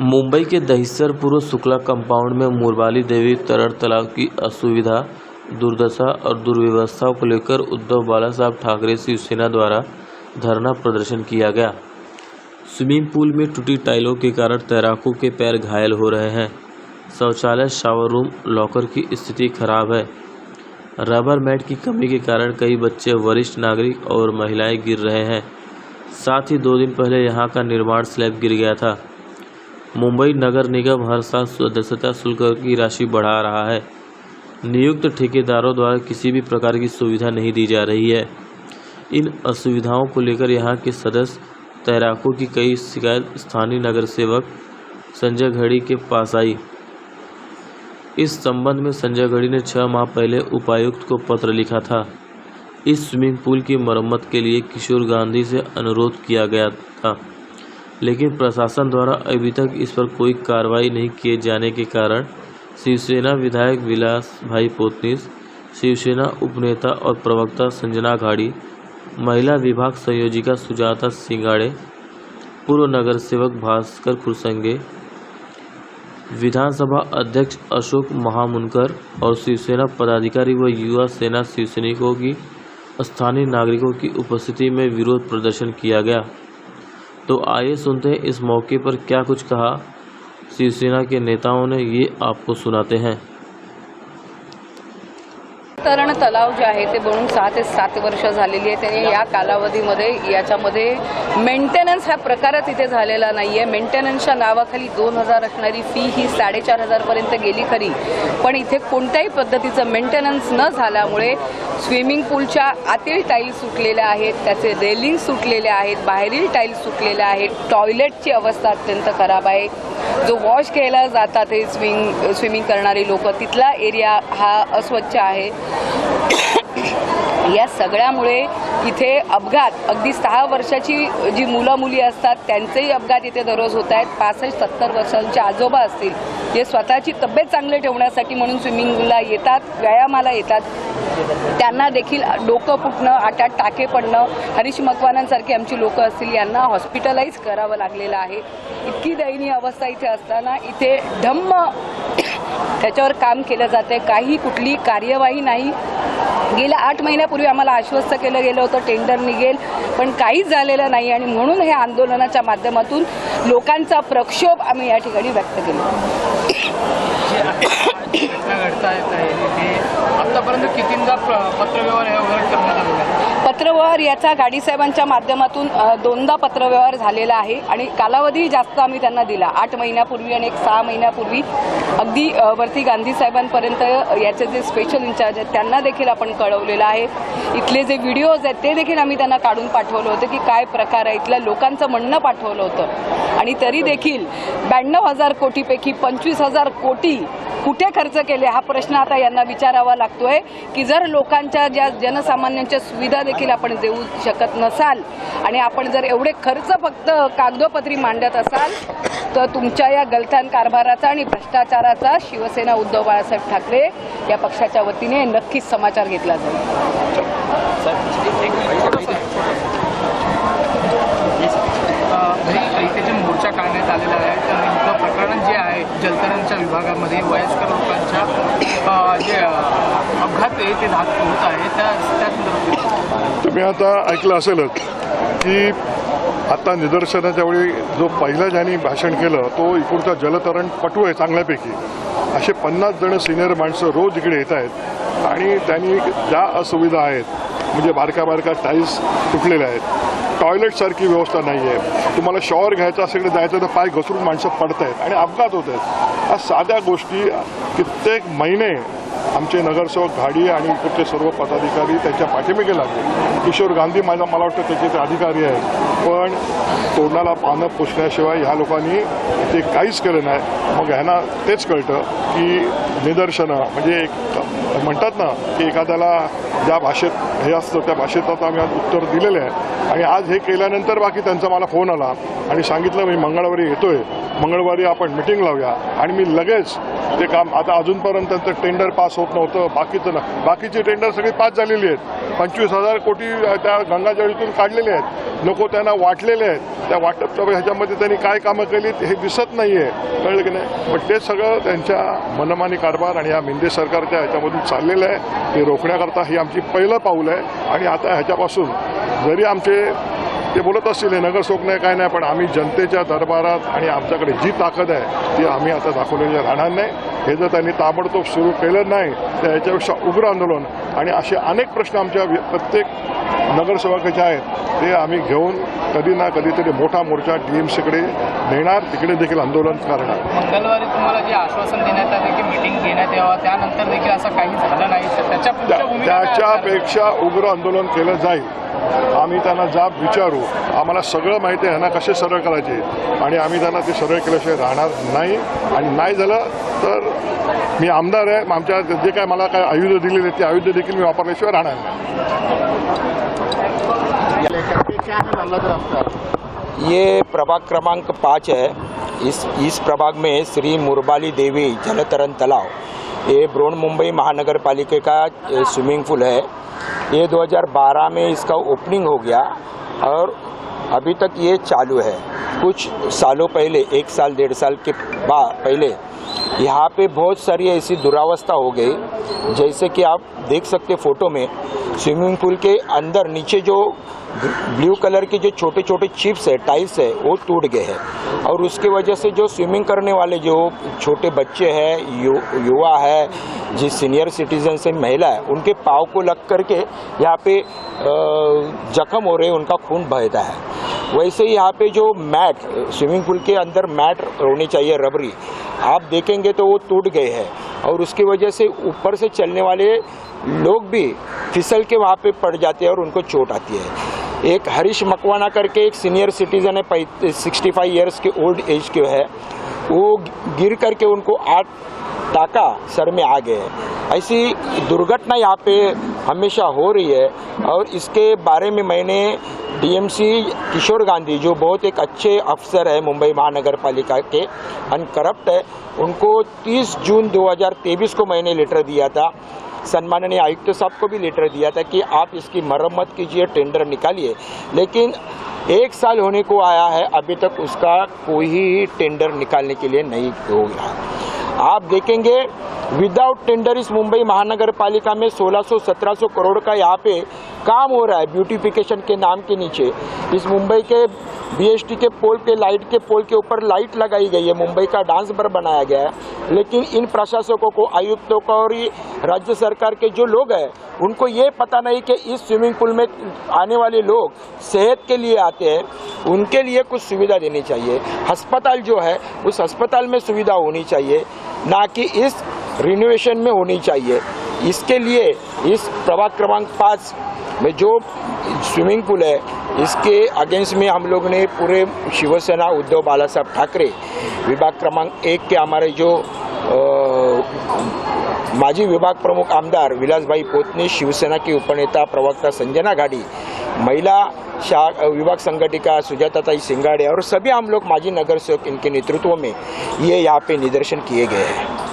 मुंबई के दहिसर पूर्व शुक्ला कंपाउंड में मुरबाली देवी तरड़ तालाब की असुविधा, दुर्दशा और दुर्व्यवस्था को लेकर उद्धव बालासाहब ठाकरे शिवसेना द्वारा धरना प्रदर्शन किया गया। स्विमिंग पूल में टूटी टाइलों के कारण तैराकों के पैर घायल हो रहे हैं। शौचालय, शावर रूम, लॉकर की स्थिति खराब है। रबर मैट की कमी के कारण कई बच्चे, वरिष्ठ नागरिक और महिलाएं गिर रहे हैं। साथ ही 2 दिन पहले यहां का निर्माण स्लैब गिर गया था। मुंबई नगर निगम हर साल सदस्यता शुल्क की राशि बढ़ा रहा है। नियुक्त ठेकेदारों द्वारा किसी भी प्रकार की सुविधा नहीं दी जा रही है। इन असुविधाओं को लेकर यहां के सदस्य तैराकों की कई शिकायत स्थानीय नगर सेवक संजय घड़ी के पास आई। इस संबंध में संजय घड़ी ने 6 माह पहले उपायुक्त को पत्र लिखा था। इस स्विमिंग पूल की मरम्मत के लिए किशोर गांधी से अनुरोध किया गया था, लेकिन प्रशासन द्वारा अभी तक इस पर कोई कार्रवाई नहीं किए जाने के कारण शिवसेना विधायक विलास भाई पोतनीस, शिवसेना उपनेता और प्रवक्ता संजना घाड़ी, महिला विभाग संयोजिका सुजाता सिंगाड़े, पूर्व नगर सेवक भास्कर खुरसंगे, विधानसभा अध्यक्ष अशोक महामुनकर और शिवसेना पदाधिकारी व युवा सेना शिवसैनिकों की स्थानीय नागरिकों की उपस्थिति में विरोध प्रदर्शन किया गया। तो आइए सुनते हैं इस मौके पर क्या कुछ कहा शिवसेना के नेताओं ने, ये आपको सुनाते हैं। तरण तलाव जे आहे ते बनून 6 ते 7 वर्ष झालेली आहेत आणि या कालावधीमध्ये याच्यामध्ये मेंटेनन्स हा प्रकारच इथे झालेला नाहीये। मेंटेनन्सच्या नावाखाली 2000 असणारी फी ही 4500 पर्यंत गेली खरी, पण इथे कोणत्याही पद्धतीचं मेंटेनन्स न झाल्यामुळे स्विमिंग पूलच्या आतील टाईल्स सुटलेल्या आहेत, त्याचे रेलिंग सुटलेले आहेत, बाहेरील टाईल्स सुटलेले आहेत, टॉयलेटची अवस्था अत्यंत खराब आहे। जो वॉश केला जातात हे स्विमिंग करणारी लोक, तिथला एरिया हा अस्वच्छ आहे। या सगळ्यामुळे इथे अपघात, अगदी 6 वर्षाची जी मुलं मुली असतात त्यांचेही अपघात इथे दररोज होत आहेत। 65-70 वर्षांचे आजोबा असतील, जे स्वतःची तब्येत चांगली ठेवण्यासाठी म्हणून स्विमिंगला येतात, व्यायामाला येतात, त्यांना देखील डोकं फुटणं, आटात टाके पडणं, हरीश मकवानांसारखी आमची लोक असतील यांना हॉस्पिटलाइज करावं लागलेलं आहे। इतकी दयनीय अवस्था इथे असताना इथे धम्म त्याच्यावर काम केलं जाते, काही कुठली कार्यवाही नाही। गेल्या 8 महिन्यापूर्वी आम्हाला आश्वस्त केलं गेलं होतं टेंडर निघेल, पण काहीच झालेलं नाही आणि म्हणून हे आंदोलनाच्या माध्यमातून लोकांचा प्रक्षोभ आम्ही या ठिकाणी व्यक्त केला। आतापर्यंत कितींदा पत्रव्यवहार करण्यात आलेला आहे? पत्रव्यवहार याचा गाडी साहेबांच्या माध्यमातून 2दा पत्रव्यवहार झालेला आहे आणि कालावधी जास्त आम्ही त्यांना दिला। 8 महिन्यापूर्वी आणि 6 महिन्यापूर्वी अगदी वरती गांधी साहेबांपर्यंत याचे जे स्पेशल इंचार्ज आहेत त्यांना देखील आपण कळवलेलं आहे। इथले जे व्हिडिओज आहेत ते देखील आम्ही त्यांना काढून पाठवलं होतं की काय प्रकार आहे, इथल्या लोकांचं म्हणणं पाठवलं होतं आणि तरी देखील 92,000 कोटीपैकी 25,000 कोटी कुठे खर्च केले हा प्रश्न आता यांना विचारावा लागतोय की जर लोकांच्या ज्या जनसामान्यांच्या सुविधा देखील आपण देऊ शकत नसाल आणि आपण जर एवढे खर्च फक्त कागदोपत्री मांडत असाल तर तुमच्या या गलथान कारभाराचा आणि भ्रष्टाचाराचा शिवसेना उद्धव बाळासाहेब ठाकरे या पक्षाच्या वतीने नक्कीच समाचार घेतला जाईल। इथे जे मोर्चा काढण्यात आलेला आहे तर नेमकं प्रकरण जे आहे जलतरणच्या विभागामध्ये वयस्कर लोकांच्या जे अपघात आहे ते होत आहे त्या संदर्भात तुम्ही आता ऐकलं असेलच की आता निदर्शनाच्या वेळी जो पहिला ज्यांनी भाषण केलं तो इकडचा जलतरण पटू आहे चांगल्यापैकी, असे 50 जण सिनियर माणसं रोज इकडे येत आहेत आणि त्यांनी ज्या असुविधा आहेत, म्हणजे बारका टाईल्स तुटलेल्या आहेत, टॉयलेटसारखी व्यवस्था नाही आहे, तुम्हाला शॉवर घ्यायचा असेल जायचं तर पाय घसरून माणसं पडत आहेत आणि अपघात होत आहेत। ह्या साध्या गोष्टी कित्येक महिने आमचे नगरसेवक घाडी आणि इकडचे सर्व पदाधिकारी त्यांच्या पाठीमागे लागले। किशोर गांधी मला वाटतं त्याचे ते अधिकारी आहेत, पण तोंडाला पानं पुसण्याशिवाय ह्या लोकांनी ते काहीच केलं नाही। मग ह्यांना तेच कळतं की निदर्शनं म्हणजे म्हणतात ना की एखाद्याला ज्या भाषेत हे असतं त्या भाषेत आता आम्ही आज उत्तर दिलेलं आहे आणि आज हे केल्यानंतर बाकी त्यांचा मला फोन आला आणि सांगितलं मी मंगळवारी येतोय मंगळवारी आपण मिटिंग लावूया आणि मी लगेच ते काम, आता अजूनपर्यंत टेंडर पास होत नव्हतं, बाकीची टेंडर सगळी पास झालेली आहेत. 25,000 कोटी त्या गंगाजळीतून काढलेले आहेत, नको त्यांना वाटलेले आहेत. त्या वाटप ह्याच्यामध्ये त्यांनी काय कामं केली हे दिसत नाही आहे, कळलं की नाही. पण ते सगळं त्यांच्या मनमानी कारभार आणि या मिंदे सरकारच्या ह्याच्यामधून चाललेलं आहे. ते रोखण्याकरता ही आमची पहिलं पाऊल आहे. आणि आता ह्याच्यापासून जरी आमचे ते बोलत असतील हे नगरसेवक नाही काय नाही, पण आम्ही जनतेच्या दरबारात आणि आमच्याकडे जी ताकद आहे ती आम्ही आता दाखवलेली राहणार नाही. हे जर त्यांनी ताबडतोब सुरू केलं नाही तर याच्यापेक्षा उग्र आंदोलन आणि असे अनेक प्रश्न आमच्या प्रत्येक नगरसेवकाचे आहेत ते आम्ही घेऊन कधी ना कधीतरी मोठा मोर्चा DMCकडे नेणार, तिकडे देखील आंदोलन करणार. मंगळवारी तुम्हाला जे आश्वासन देण्यात आले की मीटिंग घेण्यात यावं, त्यानंतर देखील असं काही झालं नाही, तर त्याच्यापेक्षा उग्र आंदोलन केलं जाईल. आम्ही त्यांना जाब विचारू, आम्हाला सगळं माहिती आहे ह्यांना कसे सरळ करायचे आणि आम्ही त्यांना ते सरळ केल्याशिवाय राहणार नाही. आणि नाही झालं तर मी आमदार आहे, आमच्या जे काय मला काय आयुध दिलेले ते आयुध देखील मी वापरल्याशिवाय राहणार नहीं. ये प्रभाग क्रमांक 5 है. इस प्रभाग में श्री मुरबाली देवी जलतरण तालाब, ये ब्रोन मुंबई महानगर पालिका का स्विमिंग पूल है. ये 2012 में इसका ओपनिंग हो गया और अभी तक ये चालू है. कुछ सालों पहले, 1 साल 1.5 साल के पहले यहाँ पे बहुत सारी ऐसी दुरावस्था हो गई, जैसे कि आप देख सकते फोटो में स्विमिंग पूल के अंदर नीचे जो ब्लू कलर के जो छोटे छोटे चिप्स है, टाइल्स है, वो टूट गए हैं. और उसके वजह से जो स्विमिंग करने वाले जो छोटे बच्चे हैं, युवा है, जिस सीनियर सिटीजन से महिला है, उनके पाँव को लग करके यहाँ पे जख्म हो रहे, उनका खून बहता है. वैसे ही यहाँ पे जो मैट, स्विमिंग पूल के अंदर मैट होनी चाहिए रबरी, आप देखेंगे तो वो टूट गए हैं. और उसकी वजह से ऊपर से चलने वाले लोग भी फिसल के वहाँ पे पड़ जाते हैं और उनको चोट आती है. एक हरीश मकवाना करके एक सीनियर सिटीजन है, 65 ईयर्स के ओल्ड एज के है, वो गिर करके उनको 8 टाका सर में आ गए. ऐसी दुर्घटना यहाँ पे हमेशा हो रही है. और इसके बारे में मैंने DMC किशोर गांधी, जो बहुत एक अच्छे अफसर है मुंबई महानगर पालिका के, अनकरप्ट है, उनको 30 जून 2023 को मैंने लेटर दिया था. सम्माननीय आयुक्त साहब को भी लेटर दिया था कि आप इसकी मरम्मत कीजिए, टेंडर निकालिए. लेकिन 1 साल होने को आया है, अभी तक उसका कोई ही टेंडर निकालने के लिए नहीं हो गया. आप देखेंगे विदाउट टेंडर इस मुंबई महानगर पालिका में 1600-1700 करोड़ का यहाँ पे काम हो रहा है ब्यूटिफिकेशन के नाम के नीचे. इस मुंबई के BST के पोल के लाइट के पोल के ऊपर लाइट लगाई गई है, मुंबई का डांस बार बनाया गया है. लेकिन इन प्रशासकों को, आयुक्तों को और राज्य सरकार के जो लोग हैं, उनको ये पता नहीं कि इस स्विमिंग पूल में आने वाले लोग सेहत के लिए आते हैं, उनके लिए कुछ सुविधा देनी चाहिए. अस्पताल जो है उस अस्पताल में सुविधा होनी चाहिए, ना कि इस रिनोवेशन में होनी चाहिए. इसके लिए इस प्रभाग क्रमांक 5 में जो स्विमिंग पूल है, इसके अगेंस्ट में हम लोग ने पूरे शिवसेना उद्धव बाला साहब ठाकरे, विभाग क्रमांक 1 के हमारे जो माजी विभाग प्रमुख आमदार विलासभाई पोतने, शिवसेना के उपनेता प्रवक्ता संजना गाड़ी, महिला विभाग संगठिका सुजाताताई सिंगाड़े और सभी हम लोग माजी नगर सेवक, इनके नेतृत्व में ये यहाँ पे निदर्शन किए गए हैं.